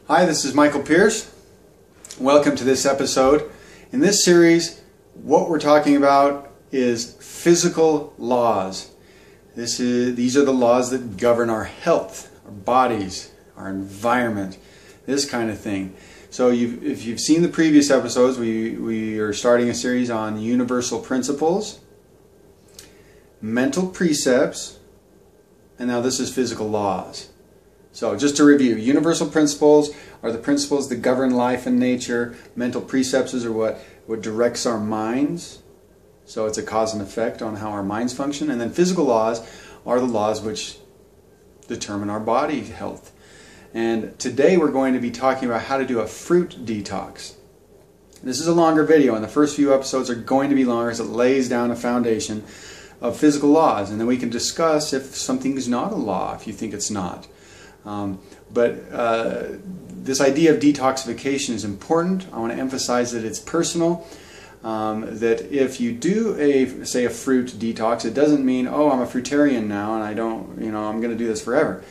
Hi, this is Michael Pierce. Welcome to this episode. In this series, what we're talking about is physical laws. These are the laws that govern our health, our bodies, our environment, this kind of thing. So if you've seen the previous episodes, we are starting a series on universal principles, mental precepts, and now this is physical laws. So just to review, universal principles are the principles that govern life and nature. Mental precepts are what directs our minds. So it's a cause and effect on how our minds function. And then physical laws are the laws which determine our body health. And today we're going to be talking about how to do a fruit detox. This is a longer video, and the first few episodes are going to be longer as it lays down a foundation of physical laws. And then we can discuss if something is not a law, if you think it's not. This idea of detoxification is important. I want to emphasize that it's personal. That if you do say a fruit detox, it doesn't mean, oh, I'm a fruitarian now and I'm going to do this forever.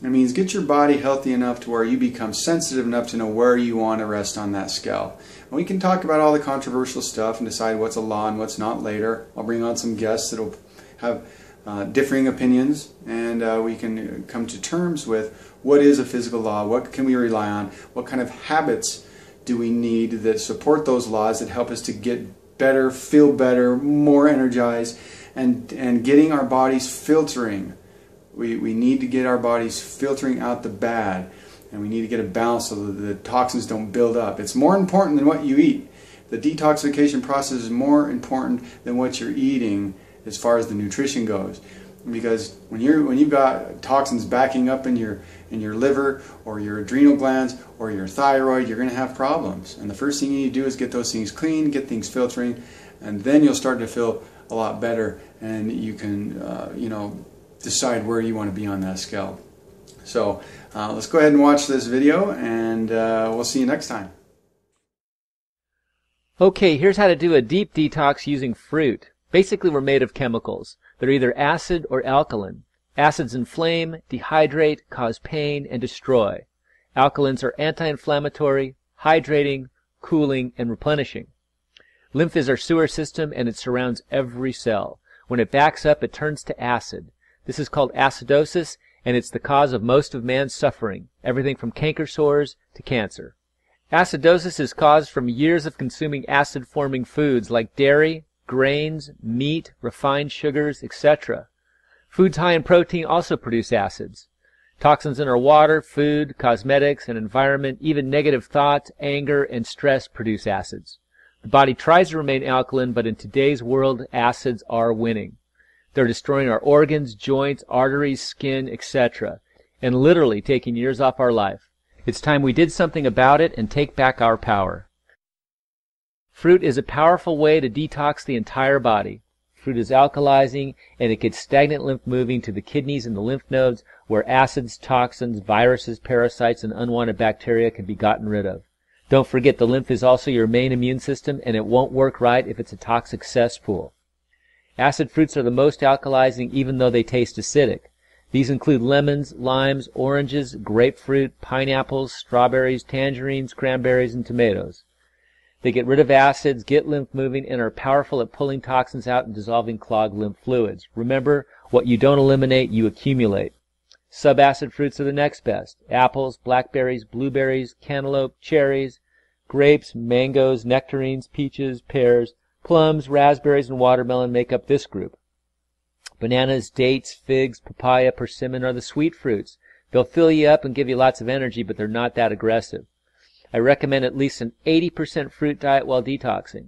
It means get your body healthy enough to where you become sensitive enough to know where you want to rest on that scale. And we can talk about all the controversial stuff and decide what's a law and what's not later. I'll bring on some guests that will have differing opinions, and we can come to terms with what is a physical law, what can we rely on, what kind of habits do we need that support those laws that help us to get better, feel better, more energized, and getting our bodies filtering. We need to get our bodies filtering out the bad, and we need to get a balance so that the toxins don't build up. It's more important than what you eat. The detoxification process is more important than what you're eating as far as the nutrition goes, because when you've got toxins backing up in your liver or your adrenal glands or your thyroid, you're going to have problems. And the first thing you need to do is get those things clean, get things filtering, and then you'll start to feel a lot better, and you can decide where you want to be on that scale. So let's go ahead and watch this video, and we'll see you next time. Okay, here's how to do a deep detox using fruit. Basically, we're made of chemicals. They're either acid or alkaline. Acids inflame, dehydrate, cause pain, and destroy. Alkalines are anti-inflammatory, hydrating, cooling, and replenishing. Lymph is our sewer system, and it surrounds every cell. When it backs up, it turns to acid. This is called acidosis, and it's the cause of most of man's suffering, everything from canker sores to cancer. Acidosis is caused from years of consuming acid-forming foods like dairy, grains, meat, refined sugars, etc. Foods high in protein also produce acids. Toxins in our water, food, cosmetics, and environment, even negative thoughts, anger, and stress produce acids. The body tries to remain alkaline, but in today's world, acids are winning. They're destroying our organs, joints, arteries, skin, etc., and literally taking years off our life. It's time we did something about it and take back our power. Fruit is a powerful way to detox the entire body. Fruit is alkalizing, and it gets stagnant lymph moving to the kidneys and the lymph nodes, where acids, toxins, viruses, parasites, and unwanted bacteria can be gotten rid of. Don't forget, the lymph is also your main immune system, and it won't work right if it's a toxic cesspool. Acid fruits are the most alkalizing, even though they taste acidic. These include lemons, limes, oranges, grapefruit, pineapples, strawberries, tangerines, cranberries, and tomatoes. They get rid of acids, get lymph moving, and are powerful at pulling toxins out and dissolving clogged lymph fluids. Remember, what you don't eliminate, you accumulate. Subacid fruits are the next best. Apples, blackberries, blueberries, cantaloupe, cherries, grapes, mangoes, nectarines, peaches, pears, plums, raspberries, and watermelon make up this group. Bananas, dates, figs, papaya, persimmon are the sweet fruits. They'll fill you up and give you lots of energy, but they're not that aggressive. I recommend at least an 80% fruit diet while detoxing.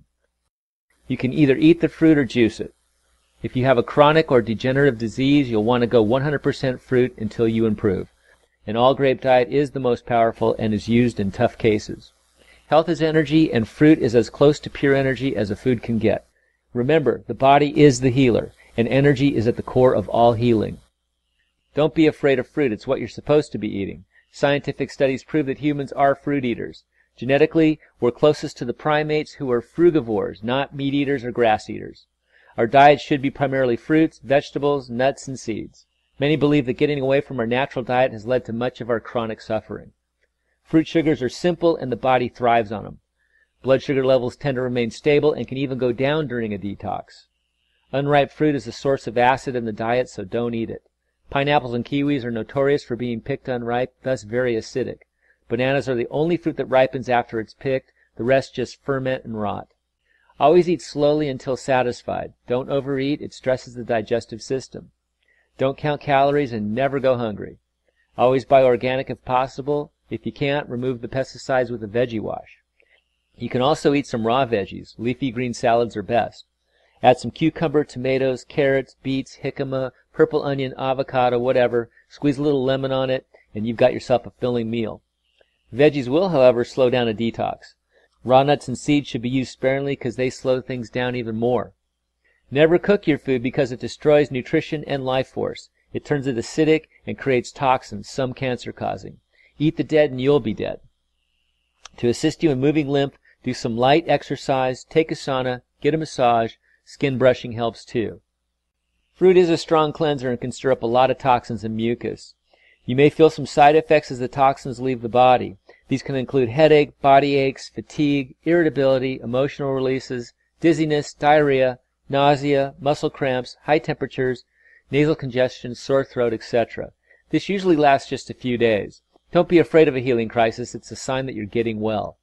You can either eat the fruit or juice it. If you have a chronic or degenerative disease, you'll want to go 100% fruit until you improve. An all-grape diet is the most powerful and is used in tough cases. Health is energy, and fruit is as close to pure energy as a food can get. Remember, the body is the healer, and energy is at the core of all healing. Don't be afraid of fruit. It's what you're supposed to be eating. Scientific studies prove that humans are fruit eaters. Genetically, we're closest to the primates who are frugivores, not meat eaters or grass eaters. Our diet should be primarily fruits, vegetables, nuts, and seeds. Many believe that getting away from our natural diet has led to much of our chronic suffering. Fruit sugars are simple and the body thrives on them. Blood sugar levels tend to remain stable and can even go down during a detox. Unripe fruit is a source of acid in the diet, so don't eat it. Pineapples and kiwis are notorious for being picked unripe, thus very acidic. Bananas are the only fruit that ripens after it's picked. The rest just ferment and rot. Always eat slowly until satisfied. Don't overeat. It stresses the digestive system. Don't count calories and never go hungry. Always buy organic if possible. If you can't, remove the pesticides with a veggie wash. You can also eat some raw veggies. Leafy green salads are best. Add some cucumber, tomatoes, carrots, beets, jicama, purple onion, avocado, whatever. Squeeze a little lemon on it, and you've got yourself a filling meal. Veggies will, however, slow down a detox. Raw nuts and seeds should be used sparingly because they slow things down even more. Never cook your food because it destroys nutrition and life force. It turns it acidic and creates toxins, some cancer-causing. Eat the dead and you'll be dead. To assist you in moving lymph, do some light exercise, take a sauna, get a massage. Skin brushing helps too. Fruit is a strong cleanser and can stir up a lot of toxins and mucus. You may feel some side effects as the toxins leave the body. These can include headache, body aches, fatigue, irritability, emotional releases, dizziness, diarrhea, nausea, muscle cramps, high temperatures, nasal congestion, sore throat, etc. This usually lasts just a few days. Don't be afraid of a healing crisis. It's a sign that you're getting well.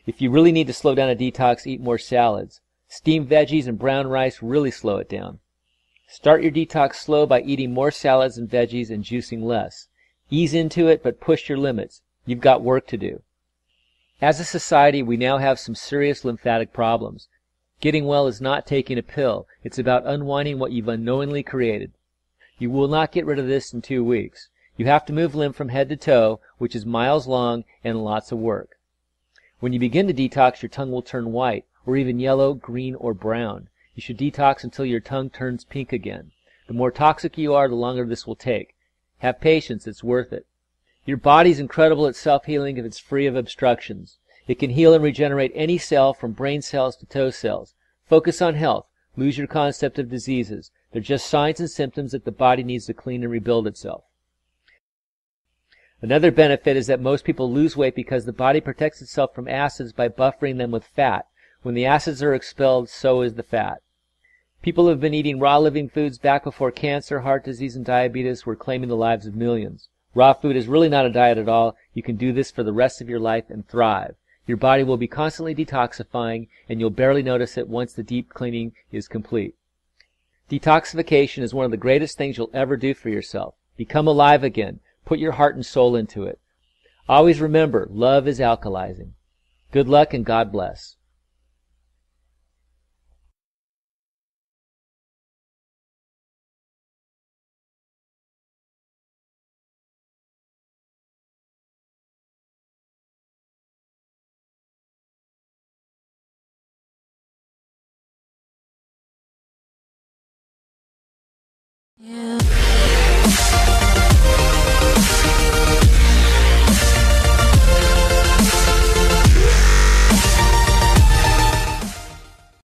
If you really need to slow down a detox, eat more salads. Steamed veggies and brown rice really slow it down. Start your detox slow by eating more salads and veggies and juicing less. Ease into it, but push your limits. You've got work to do. As a society, we now have some serious lymphatic problems. Getting well is not taking a pill. It's about unwinding what you've unknowingly created. You will not get rid of this in 2 weeks. You have to move lymph from head to toe, which is miles long and lots of work. When you begin to detox, your tongue will turn white, or even yellow, green, or brown. You should detox until your tongue turns pink again. The more toxic you are, the longer this will take. Have patience, it's worth it. Your body's incredible at self-healing if it's free of obstructions. It can heal and regenerate any cell from brain cells to toe cells. Focus on health. Lose your concept of diseases. They're just signs and symptoms that the body needs to clean and rebuild itself. Another benefit is that most people lose weight because the body protects itself from acids by buffering them with fat. When the acids are expelled, so is the fat. People who have been eating raw living foods back before cancer, heart disease, and diabetes were claiming the lives of millions. Raw food is really not a diet at all. You can do this for the rest of your life and thrive. Your body will be constantly detoxifying, and you'll barely notice it once the deep cleaning is complete. Detoxification is one of the greatest things you'll ever do for yourself. Become alive again. Put your heart and soul into it. Always remember, love is alkalizing. Good luck and God bless.